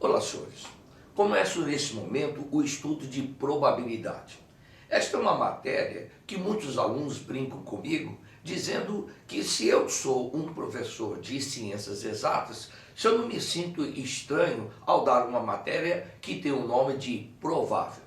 Olá, senhores. Começo nesse momento o estudo de probabilidade. Esta é uma matéria que muitos alunos brincam comigo, dizendo que se eu sou um professor de ciências exatas, se eu não me sinto estranho ao dar uma matéria que tem o nome de provável.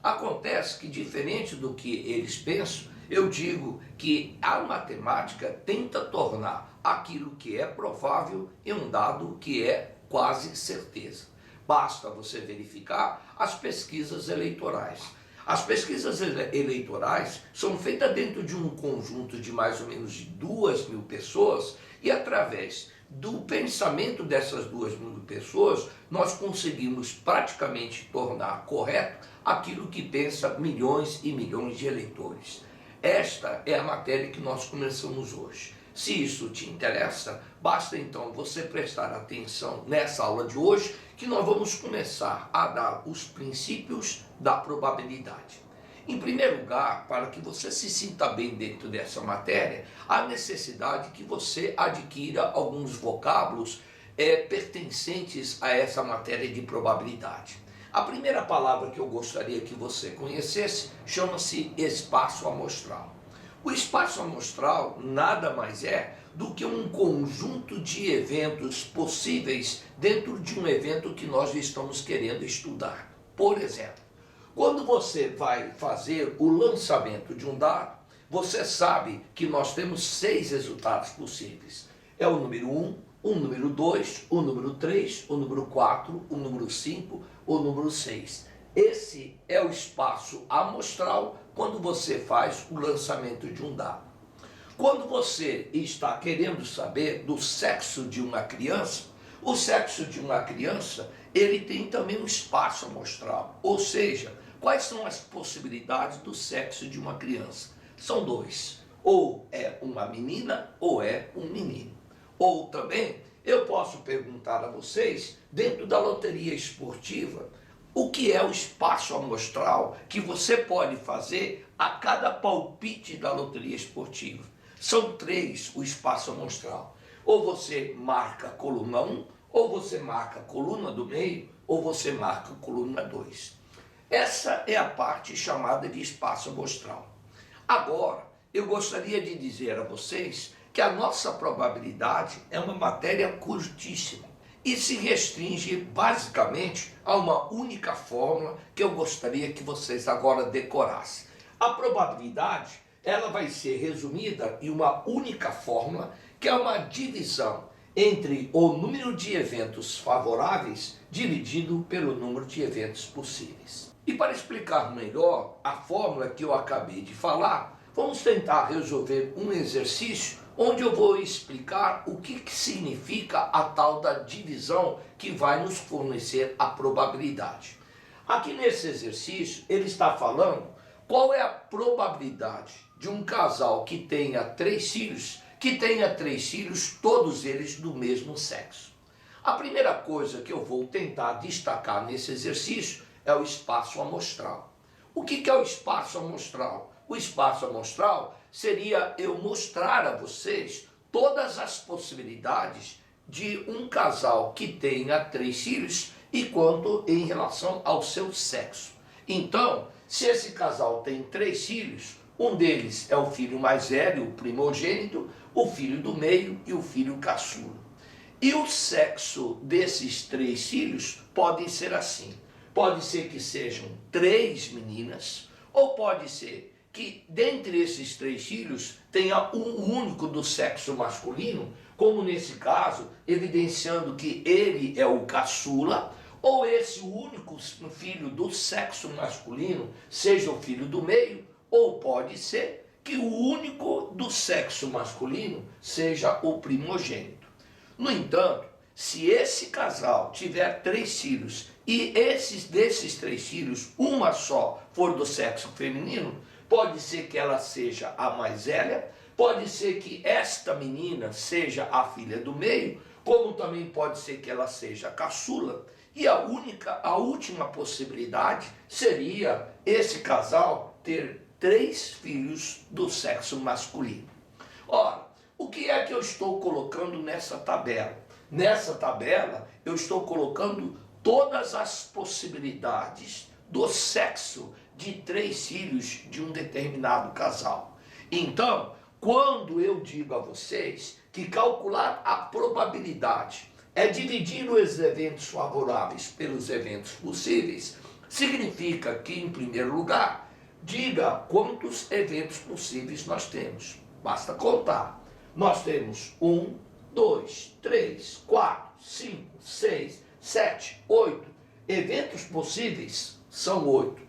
Acontece que, diferente do que eles pensam, eu digo que a matemática tenta tornar aquilo que é provável em um dado que é quase certeza. Basta você verificar as pesquisas eleitorais. As pesquisas eleitorais são feitas dentro de um conjunto de mais ou menos 2.000 pessoas e, através do pensamento dessas 2.000 pessoas, nós conseguimos praticamente tornar correto aquilo que pensa milhões e milhões de eleitores. Esta é a matéria que nós começamos hoje. Se isso te interessa, basta então você prestar atenção nessa aula de hoje, que nós vamos começar a dar os princípios da probabilidade. Em primeiro lugar, para que você se sinta bem dentro dessa matéria, há necessidade que você adquira alguns vocábulos pertencentes a essa matéria de probabilidade. A primeira palavra que eu gostaria que você conhecesse chama-se espaço amostral. O espaço amostral nada mais é do que um conjunto de eventos possíveis dentro de um evento que nós estamos querendo estudar. Por exemplo, quando você vai fazer o lançamento de um dado, você sabe que nós temos 6 resultados possíveis. É o número 1, o número 2, o número 3, o número 4, o número 5, o número 6. Esse é o espaço amostral quando você faz o lançamento de um dado. Quando você está querendo saber do sexo de uma criança, o sexo de uma criança, ele tem também um espaço amostral. Ou seja, quais são as possibilidades do sexo de uma criança? São 2. Ou é uma menina ou é um menino. Ou também, eu posso perguntar a vocês, dentro da loteria esportiva, o que é o espaço amostral que você pode fazer a cada palpite da loteria esportiva? São 3 o espaço amostral. Ou você marca a coluna 1, ou você marca a coluna do meio, ou você marca a coluna 2. Essa é a parte chamada de espaço amostral. Agora, eu gostaria de dizer a vocês que a nossa probabilidade é uma matéria curtíssima e se restringe basicamente a uma única fórmula que eu gostaria que vocês agora decorassem. A probabilidade, ela vai ser resumida em uma única fórmula, que é uma divisão entre o número de eventos favoráveis dividido pelo número de eventos possíveis. E para explicar melhor a fórmula que eu acabei de falar, vamos tentar resolver um exercício onde eu vou explicar o que significa a tal da divisão que vai nos fornecer a probabilidade. Aqui nesse exercício, ele está falando qual é a probabilidade de um casal que tenha 3 filhos, todos eles do mesmo sexo. A primeira coisa que eu vou tentar destacar nesse exercício é o espaço amostral. O que é o espaço amostral? O espaço amostral seria eu mostrar a vocês todas as possibilidades de um casal que tenha 3 filhos e quanto em relação ao seu sexo. Então, se esse casal tem 3 filhos, um deles é o filho mais velho, o primogênito, o filho do meio e o filho caçula. E o sexo desses 3 filhos pode ser assim. Pode ser que sejam 3 meninas, ou pode ser que dentre esses 3 filhos tenha um único do sexo masculino, como nesse caso, evidenciando que ele é o caçula, ou esse único filho do sexo masculino seja o filho do meio, ou pode ser que o único do sexo masculino seja o primogênito. No entanto, se esse casal tiver 3 filhos e desses 3 filhos, uma só for do sexo feminino, pode ser que ela seja a mais velha, pode ser que esta menina seja a filha do meio, como também pode ser que ela seja a caçula, e a última possibilidade seria esse casal ter 3 filhos do sexo masculino. Ora, o que é que eu estou colocando nessa tabela? Nessa tabela eu estou colocando todas as possibilidades do sexo de 3 filhos de um determinado casal. Então, quando eu digo a vocês que calcular a probabilidade é dividir os eventos favoráveis pelos eventos possíveis, significa que, em primeiro lugar, diga quantos eventos possíveis nós temos. Basta contar. Nós temos 1, 2, 3, 4, 5, 6, 7, 8. Eventos possíveis são 8.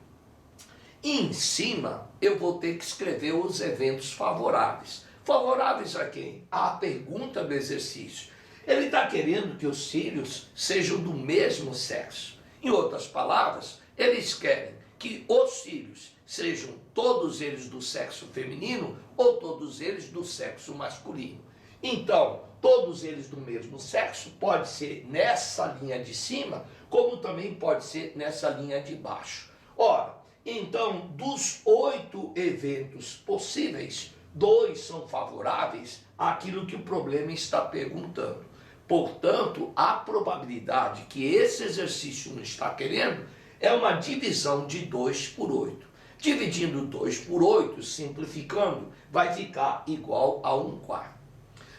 E em cima eu vou ter que escrever os eventos favoráveis. Favoráveis a quem? À pergunta do exercício. Ele está querendo que os filhos sejam do mesmo sexo. Em outras palavras, eles querem que os filhos sejam todos eles do sexo feminino ou todos eles do sexo masculino. Então, todos eles do mesmo sexo pode ser nessa linha de cima, como também pode ser nessa linha de baixo. Ora, então, dos 8 eventos possíveis, 2 são favoráveis àquilo que o problema está perguntando. Portanto, a probabilidade que esse exercício não está querendo é uma divisão de 2 por 8. Dividindo 2 por 8, simplificando, vai ficar igual a 1/4.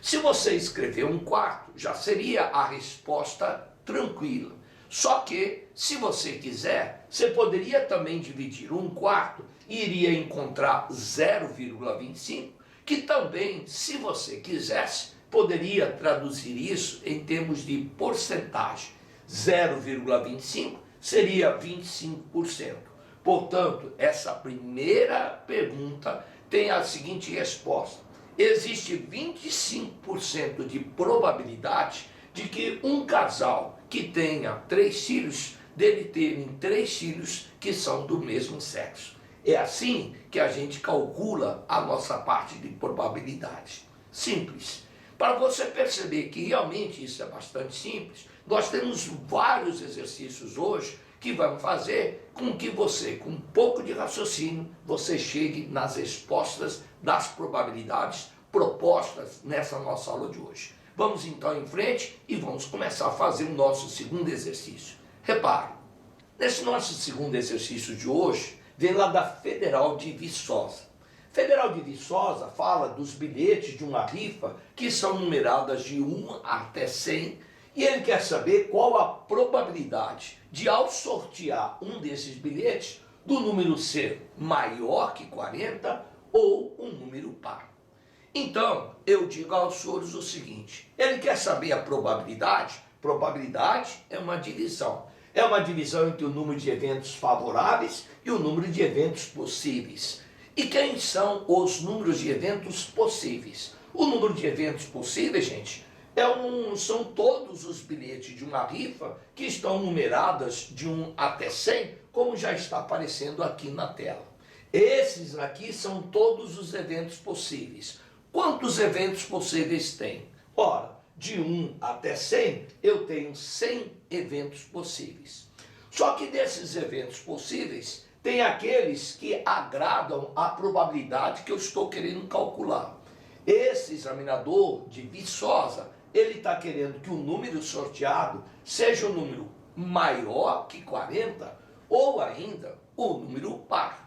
Se você escrever 1/4, já seria a resposta tranquila. Só que, se você quiser, você poderia também dividir 1/4 e iria encontrar 0,25, que também, se você quisesse, poderia traduzir isso em termos de porcentagem. 0,25 seria 25%. Portanto, essa primeira pergunta tem a seguinte resposta: existe 25% de probabilidade de que um casal que tenha 3 filhos, dele terem 3 filhos que são do mesmo sexo. É assim que a gente calcula a nossa parte de probabilidade. Simples. Para você perceber que realmente isso é bastante simples, nós temos vários exercícios hoje que vão fazer com que você, com um pouco de raciocínio, você chegue nas respostas das probabilidades propostas nessa nossa aula de hoje. Vamos então em frente e vamos começar a fazer o nosso segundo exercício. Repare, nesse nosso segundo exercício de hoje, vem lá da Federal de Viçosa. Federal de Viçosa fala dos bilhetes de uma rifa que são numeradas de 1 até 100 e ele quer saber qual a probabilidade de, ao sortear um desses bilhetes, do número ser maior que 40 ou um número par. Então, eu digo aos senhores o seguinte: ele quer saber a probabilidade? Probabilidade é uma divisão. É uma divisão entre o número de eventos favoráveis e o número de eventos possíveis. E quem são os números de eventos possíveis? O número de eventos possíveis, gente, são todos os bilhetes de uma rifa que estão numeradas de 1 até 100, como já está aparecendo aqui na tela. Esses aqui são todos os eventos possíveis. Quantos eventos possíveis tem? Ora, de 1 até 100, eu tenho 100 eventos possíveis. Só que desses eventos possíveis, tem aqueles que agradam a probabilidade que eu estou querendo calcular. Esse examinador de Viçosa, ele está querendo que o número sorteado seja um número maior que 40 ou ainda o número par.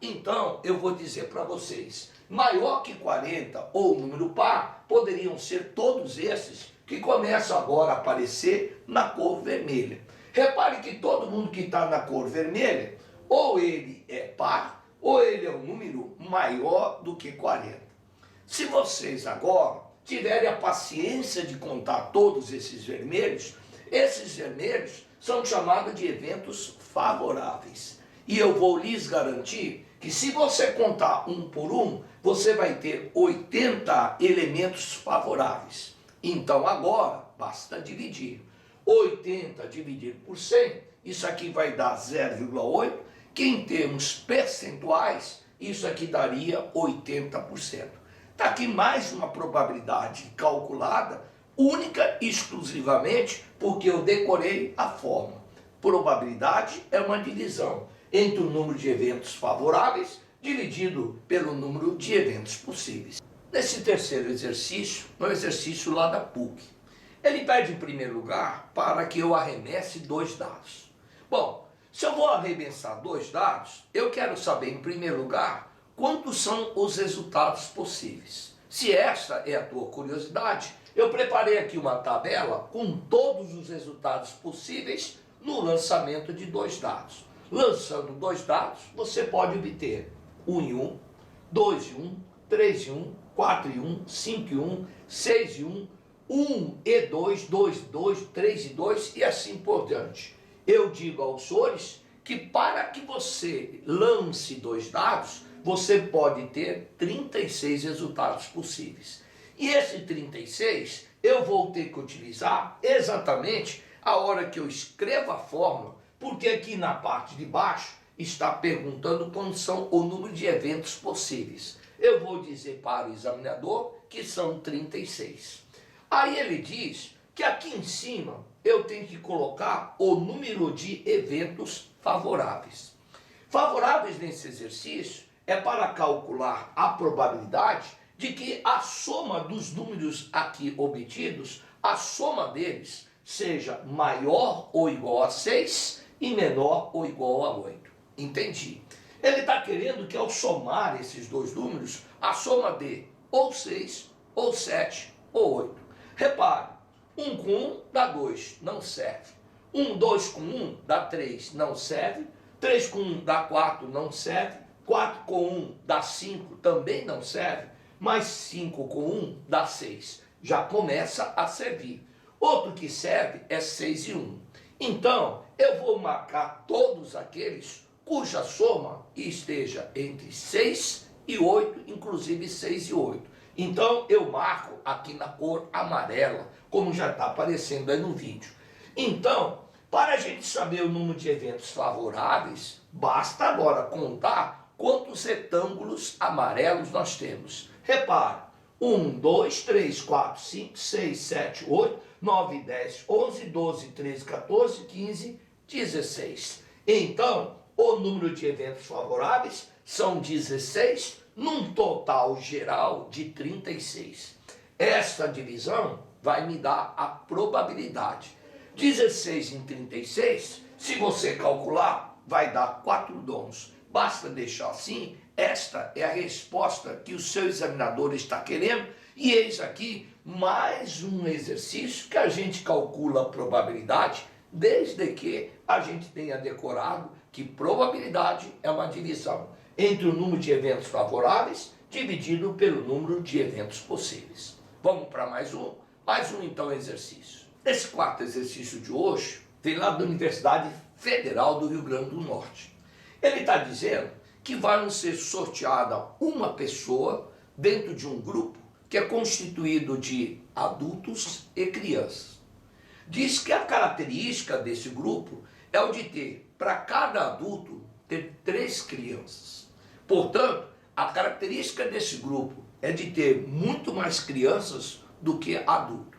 Então eu vou dizer para vocês, maior que 40 ou número par poderiam ser todos esses que começam agora a aparecer na cor vermelha. Repare que todo mundo que está na cor vermelha, ou ele é par, ou ele é um número maior do que 40. Se vocês agora tiverem a paciência de contar todos esses vermelhos são chamados de eventos favoráveis. E eu vou lhes garantir que se você contar um por um, você vai ter 80 elementos favoráveis. Então agora, basta dividir. 80 dividido por 100, isso aqui vai dar 0,8, que em termos percentuais, isso aqui daria 80%. Está aqui mais uma probabilidade calculada, única e exclusivamente porque eu decorei a fórmula. Probabilidade é uma divisão entre o número de eventos favoráveis dividido pelo número de eventos possíveis. Nesse terceiro exercício, é um exercício lá da PUC. Ele pede, em primeiro lugar, para que eu arremesse 2 dados. Bom, se eu vou arremessar 2 dados, eu quero saber, em primeiro lugar, quantos são os resultados possíveis. Se essa é a tua curiosidade, eu preparei aqui uma tabela com todos os resultados possíveis no lançamento de 2 dados. Lançando 2 dados, você pode obter 1 em 1, 2 em 1, 3 em 1, 4 em 1, 5 em 1, 6 em 1, 1 e 2, 2 e 2, 3 e 2 e assim por diante. Eu digo aos senhores que para que você lance 2 dados, você pode ter 36 resultados possíveis. E esse 36 eu vou ter que utilizar exatamente a hora que eu escrevo a fórmula, porque aqui na parte de baixo está perguntando quantos são o número de eventos possíveis. Eu vou dizer para o examinador que são 36. Aí ele diz que aqui em cima eu tenho que colocar o número de eventos favoráveis. Favoráveis nesse exercício é para calcular a probabilidade de que a soma dos números aqui obtidos, a soma deles seja maior ou igual a 6 e menor ou igual a 8. Entendi. Ele está querendo que ao somar esses 2 números, a soma dê ou 6, ou 7, ou 8. Repare, 1 com 1 dá 2, não serve. 2 com 1 dá 3, não serve. 3 com 1 dá 4, não serve. 4 com 1 dá 5, também não serve. Mais 5 com 1 dá 6. Já começa a servir. Outro que serve é 6 e 1. Então, eu vou marcar todos aqueles cuja soma esteja entre 6 e 8, inclusive 6 e 8. Então, eu marco aqui na cor amarela, como já está aparecendo aí no vídeo. Então, para a gente saber o número de eventos favoráveis, basta agora contar quantos retângulos amarelos nós temos. Repare, 1, 2, 3, 4, 5, 6, 7, 8, 9, 10, 11, 12, 13, 14, 15, 16. Então, o número de eventos favoráveis são 16, num total geral de 36. Esta divisão vai me dar a probabilidade. 16 em 36, se você calcular, vai dar 4 dons. Basta deixar assim. Esta é a resposta que o seu examinador está querendo. E eis aqui mais um exercício que a gente calcula a probabilidade, desde que a gente tenha decorado que probabilidade é uma divisão entre o número de eventos favoráveis dividido pelo número de eventos possíveis. Vamos para mais um então exercício. Esse 4º exercício de hoje vem lá da Universidade Federal do Rio Grande do Norte. Ele está dizendo que vai ser sorteada uma pessoa dentro de um grupo que é constituído de adultos e crianças. Diz que a característica desse grupo é o de ter, para cada adulto, ter 3 crianças. Portanto, a característica desse grupo é de ter muito mais crianças do que adulto.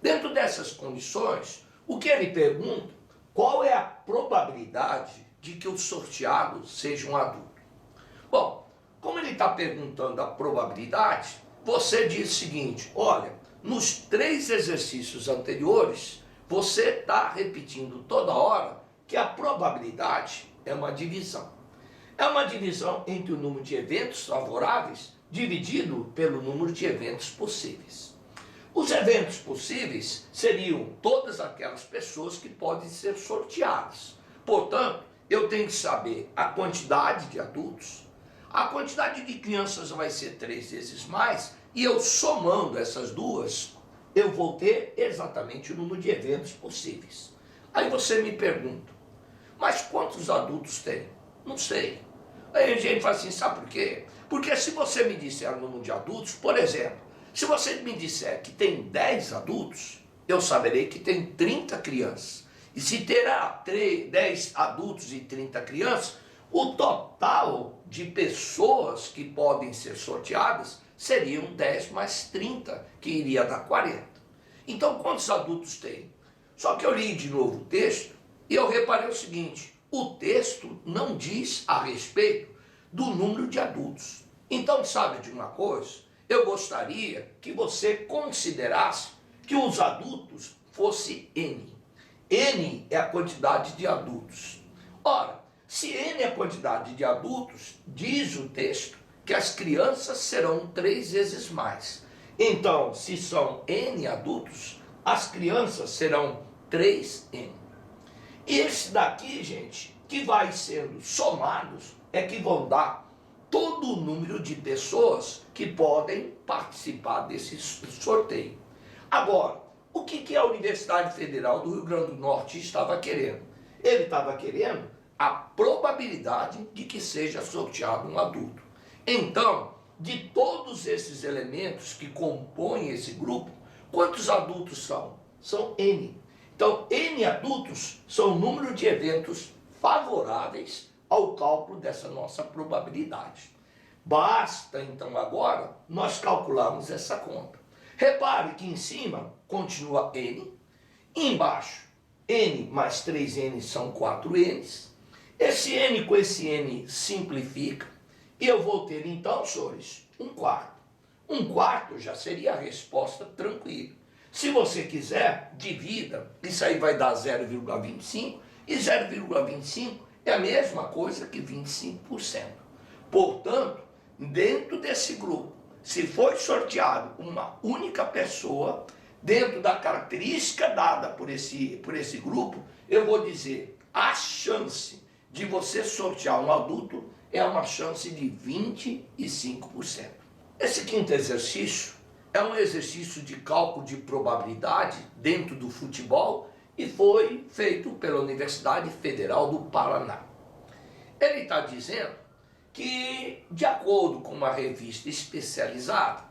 Dentro dessas condições, o que ele pergunta, qual é a probabilidade de que o sorteado seja um adulto? Bom, como ele está perguntando a probabilidade, você diz o seguinte, olha, nos 3 exercícios anteriores, você está repetindo toda hora que a probabilidade é uma divisão. É uma divisão entre o número de eventos favoráveis dividido pelo número de eventos possíveis. Os eventos possíveis seriam todas aquelas pessoas que podem ser sorteadas. Portanto, eu tenho que saber a quantidade de adultos, a quantidade de crianças vai ser 3 vezes mais, e eu somando essas duas, eu vou ter exatamente o número de eventos possíveis. Aí você me pergunta, mas quantos adultos tem? Não sei. Aí a gente fala assim, sabe por quê? Porque se você me disser o número de adultos, por exemplo, se você me disser que tem 10 adultos, eu saberei que tem 30 crianças. E se terá 10 adultos e 30 crianças, o total de pessoas que podem ser sorteadas seriam 10 mais 30, que iria dar 40. Então, quantos adultos tem? Só que eu li de novo o texto e eu reparei o seguinte, o texto não diz a respeito do número de adultos. Então, sabe de uma coisa? Eu gostaria que você considerasse que os adultos fosse N. N é a quantidade de adultos. Ora, se N é a quantidade de adultos, diz o texto que as crianças serão 3 vezes mais. Então, se são N adultos, as crianças serão 3N. E esse daqui, gente, que vai sendo somados, é que vão dar todo o número de pessoas que podem participar desse sorteio. Agora, o que a Universidade Federal do Rio Grande do Norte estava querendo? Ele estava querendo a probabilidade de que seja sorteado um adulto. Então, de todos esses elementos que compõem esse grupo, quantos adultos são? São N. Então, N adultos são o número de eventos favoráveis ao cálculo dessa nossa probabilidade. Basta, então, agora, nós calcularmos essa conta. Repare que em cima continua N, embaixo N mais 3N são 4Ns. Esse N com esse N simplifica, e eu vou ter então, senhores, 1/4. 1/4 já seria a resposta tranquila. Se você quiser, divida, isso aí vai dar 0,25, e 0,25 é a mesma coisa que 25%. Portanto, dentro desse grupo, se foi sorteado uma única pessoa, dentro da característica dada por esse grupo, eu vou dizer, a chance de você sortear um adulto é uma chance de 25%. Esse quinto exercício é um exercício de cálculo de probabilidade dentro do futebol e foi feito pela Universidade Federal do Paraná. Ele está dizendo que, de acordo com uma revista especializada,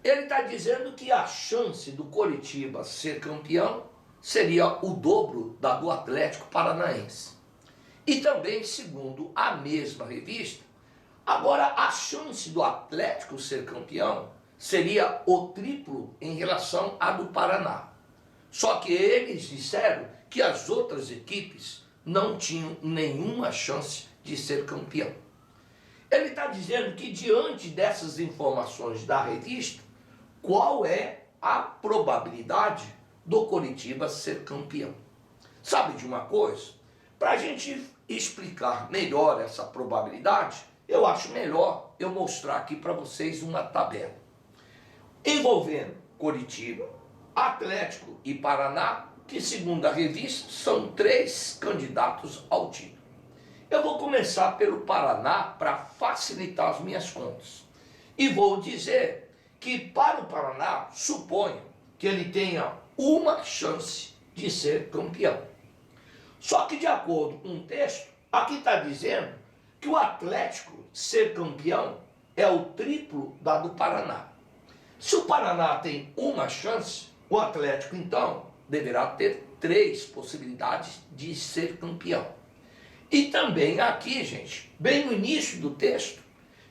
ele está dizendo que a chance do Coritiba ser campeão seria o dobro da do Atlético Paranaense. E também, segundo a mesma revista, agora a chance do Atlético ser campeão seria o triplo em relação à do Paraná. Só que eles disseram que as outras equipes não tinham nenhuma chance de ser campeão. Ele está dizendo que, diante dessas informações da revista, qual é a probabilidade do Coritiba ser campeão? Sabe de uma coisa? Para a gente explicar melhor essa probabilidade, eu acho melhor eu mostrar aqui para vocês uma tabela envolvendo Coritiba, Atlético e Paraná, que, segundo a revista, são 3 candidatos ao título. Eu vou começar pelo Paraná para facilitar as minhas contas. E vou dizer que, para o Paraná, suponho que ele tenha uma chance de ser campeão. Só que, de acordo com o texto, aqui está dizendo que o Atlético ser campeão é o triplo da do Paraná. Se o Paraná tem uma chance, o Atlético, então, deverá ter 3 possibilidades de ser campeão. E também aqui, gente, bem no início do texto,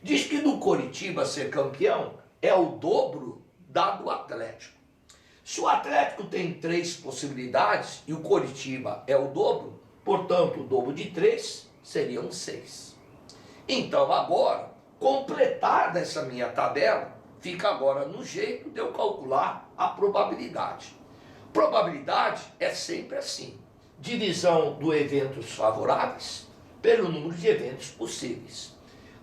diz que do Coritiba ser campeão é o dobro da do Atlético. Se o Atlético tem 3 possibilidades e o Coritiba é o dobro, portanto, o dobro de 3 seriam 6. Então, agora, completada essa minha tabela, fica agora no jeito de eu calcular a probabilidade. Probabilidade é sempre assim: divisão do eventos favoráveis pelo número de eventos possíveis.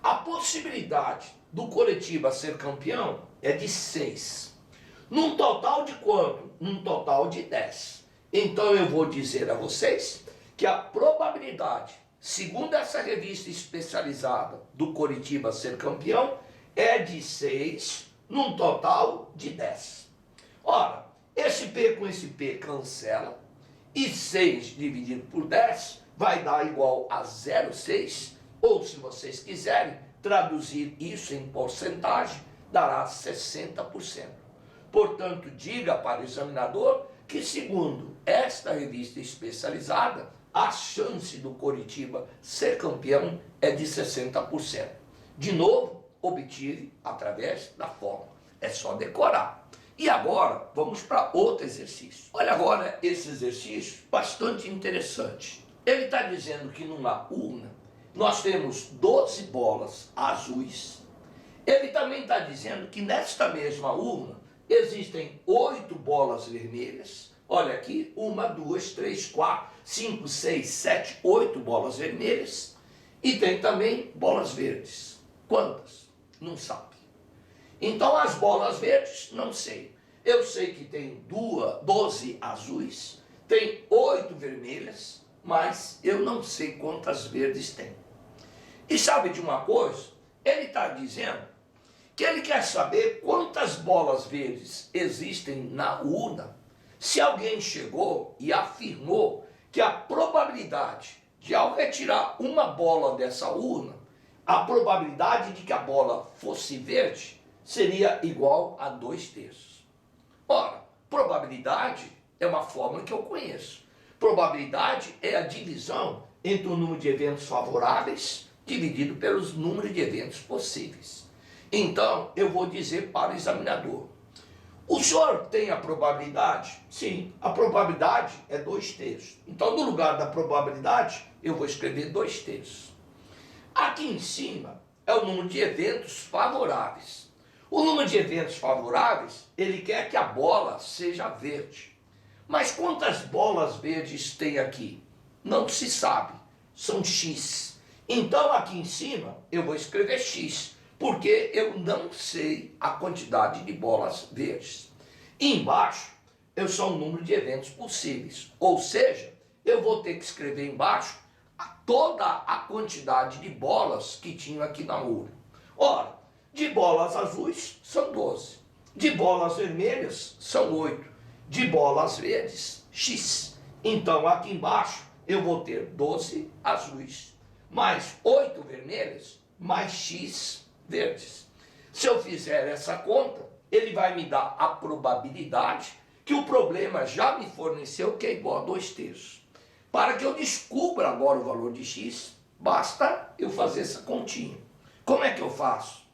A possibilidade do Coritiba ser campeão é de 6. Num total de quanto? Num total de 10. Então eu vou dizer a vocês que a probabilidade, segundo essa revista especializada, do Coritiba ser campeão é de 6, num total de 10. Ora, esse P com esse P cancela, e 6 dividido por 10 vai dar igual a 0,6, ou, se vocês quiserem traduzir isso em porcentagem, dará 60%. Portanto, diga para o examinador que, segundo esta revista especializada, a chance do Coritiba ser campeão é de 60%. De novo, obtive através da fórmula. É só decorar. E agora, vamos para outro exercício. Olha agora esse exercício, bastante interessante. Ele está dizendo que numa urna nós temos 12 bolas azuis. Ele também está dizendo que nesta mesma urna existem 8 bolas vermelhas. Olha aqui, 1, 2, 3, 4, 5, 6, 7, 8 bolas vermelhas. E tem também bolas verdes. Quantas? Não sabe. Então as bolas verdes, não sei. Eu sei que tem 12 azuis, tem 8 vermelhas, mas eu não sei quantas verdes tem. E sabe de uma coisa? Ele está dizendo que ele quer saber quantas bolas verdes existem na urna. Se alguém chegou e afirmou que a probabilidade de, ao retirar uma bola dessa urna, a probabilidade de que a bola fosse verde seria igual a 2/3. Ora, probabilidade é uma fórmula que eu conheço. Probabilidade é a divisão entre o número de eventos favoráveis dividido pelos números de eventos possíveis. Então, eu vou dizer para o examinador: o senhor tem a probabilidade? Sim, a probabilidade é 2/3. Então, no lugar da probabilidade, eu vou escrever 2/3. Aqui em cima é o número de eventos favoráveis. O número de eventos favoráveis, ele quer que a bola seja verde. Mas quantas bolas verdes tem aqui? Não se sabe. São X. Então, aqui em cima, eu vou escrever X, porque eu não sei a quantidade de bolas verdes. E embaixo, eu sou o número de eventos possíveis. Ou seja, eu vou ter que escrever embaixo toda a quantidade de bolas que tinha aqui na urna. Ora, de bolas azuis são 12. De bolas vermelhas são 8. De bolas verdes, X. Então, aqui embaixo, eu vou ter 12 azuis, mais 8 vermelhas, mais X verdes. Se eu fizer essa conta, ele vai me dar a probabilidade que o problema já me forneceu, que é igual a 2/3. Para que eu descubra agora o valor de X, basta eu fazer essa continha. Como é que eu faço?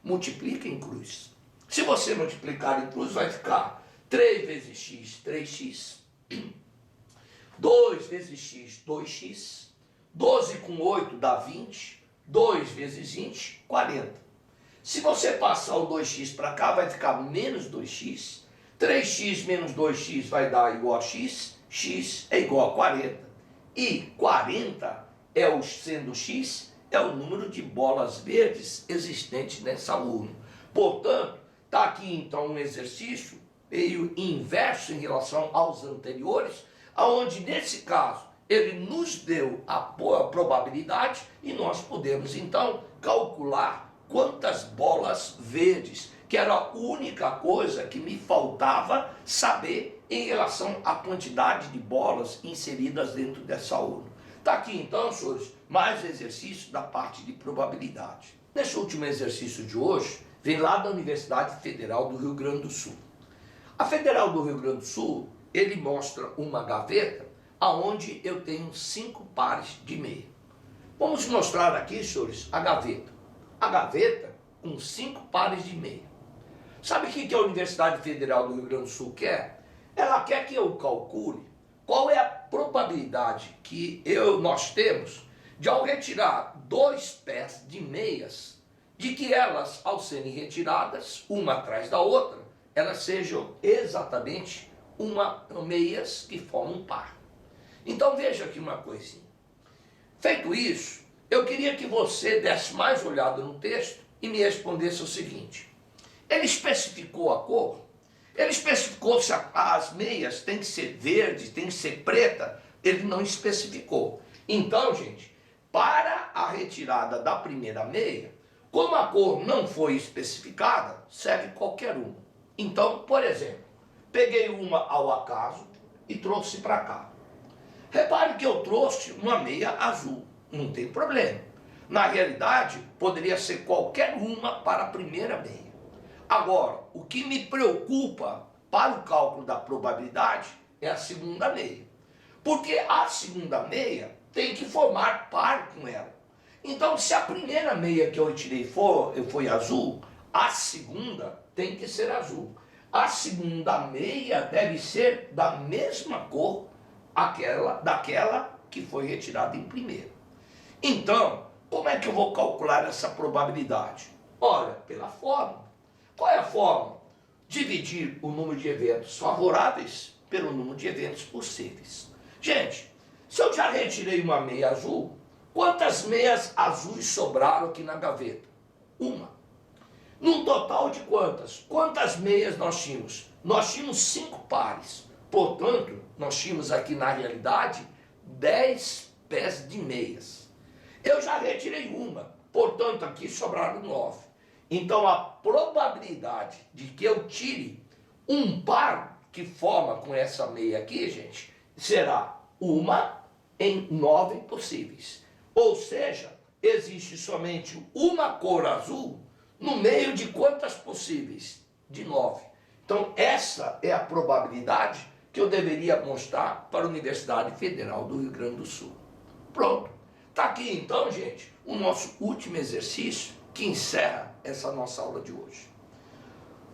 Multiplica em cruz. Se você multiplicar em cruz, vai ficar 3 vezes x, 3x. 2 vezes x, 2x. 12 com 8 dá 20. 2 vezes 20, 40. Se você passar o 2x para cá, vai ficar menos 2x. 3x menos 2x vai dar igual a x. X é igual a 40. E 40, sendo x, é o número de bolas verdes existentes nessa urna. Portanto, está aqui então um exercício meio inverso em relação aos anteriores, onde nesse caso ele nos deu a probabilidade e nós podemos então calcular quantas bolas verdes, que era a única coisa que me faltava saber em relação à quantidade de bolas inseridas dentro dessa urna. Está aqui então, senhores, mais exercício da parte de probabilidade. Nesse último exercício de hoje, vem lá da Universidade Federal do Rio Grande do Sul. A Federal do Rio Grande do Sul, ele mostra uma gaveta onde eu tenho 5 pares de meia. Vamos mostrar aqui, senhores, a gaveta. A gaveta com 5 pares de meia. Sabe o que a Universidade Federal do Rio Grande do Sul quer? Ela quer que eu calcule qual é a probabilidade que nós temos de, ao retirar 2 pés de meias, de que elas, ao serem retiradas, uma atrás da outra, elas sejam exatamente meias que formam um par. Então veja aqui uma coisinha. Feito isso, eu queria que você desse mais olhada no texto e me respondesse o seguinte: ele especificou a cor? Ele especificou se as meias têm que ser verde, tem que ser preta? Ele não especificou. Então, gente, para a retirada da primeira meia, como a cor não foi especificada, serve qualquer uma. Então, por exemplo, peguei uma ao acaso e trouxe para cá. Repare que eu trouxe uma meia azul, não tem problema. Na realidade, poderia ser qualquer uma para a primeira meia. Agora, o que me preocupa para o cálculo da probabilidade é a segunda meia. Porque a segunda meia tem que formar par com ela. Então, se a primeira meia que eu retirei foi azul, a segunda tem que ser azul. A segunda meia deve ser da mesma cor daquela que foi retirada em primeiro. Então, como é que eu vou calcular essa probabilidade? Olha, pela fórmula. Qual é a fórmula? dividir o número de eventos favoráveis pelo número de eventos possíveis. Gente, se eu já retirei uma meia azul, quantas meias azuis sobraram aqui na gaveta? Uma. Num total de quantas? Quantas meias nós tínhamos? Nós tínhamos 5 pares. Portanto, nós tínhamos aqui na realidade 10 pés de meias. Eu já retirei uma, portanto aqui sobraram 9. Então a probabilidade de que eu tire um par que forma com essa meia aqui, gente, será 1 em 9 possíveis. Ou seja, existe somente uma cor azul no meio de quantas possíveis? De 9. Então essa é a probabilidade que eu deveria mostrar para a Universidade Federal do Rio Grande do Sul. Pronto. Está aqui então, gente, o nosso último exercício que encerra essa nossa aula de hoje.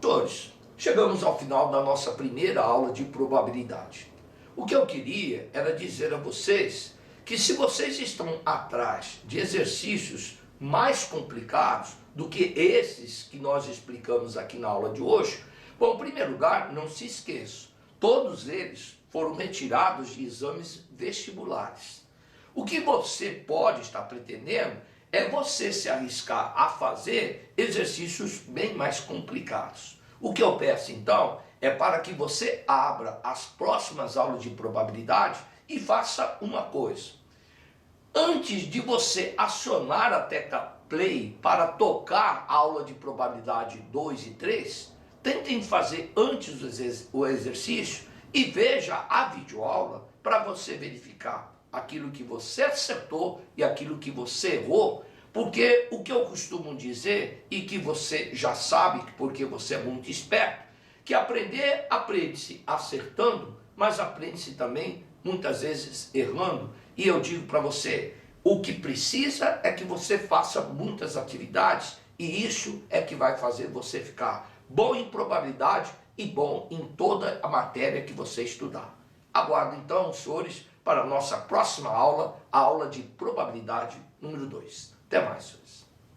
Todos, chegamos ao final da nossa primeira aula de probabilidade. O que eu queria era dizer a vocês que se vocês estão atrás de exercícios mais complicados do que esses que nós explicamos aqui na aula de hoje, bom, em primeiro lugar, não se esqueçam, todos eles foram retirados de exames vestibulares. O que você pode estar pretendendo é você se arriscar a fazer exercícios bem mais complicados. O que eu peço então é para que você abra as próximas aulas de probabilidade e faça uma coisa. Antes de você acionar a tecla play para tocar a aula de probabilidade 2 e 3, tentem fazer antes o exercício e veja a videoaula para você verificar aquilo que você acertou e aquilo que você errou, porque o que eu costumo dizer, e que você já sabe, porque você é muito esperto, que aprender, aprende-se acertando, mas aprende-se também, muitas vezes, errando. E eu digo para você, o que precisa é que você faça muitas atividades, e isso é que vai fazer você ficar bom em probabilidade e bom em toda a matéria que você estudar. Aguardo então, senhores, para a nossa próxima aula, a aula de probabilidade número 2. Até mais, senhores.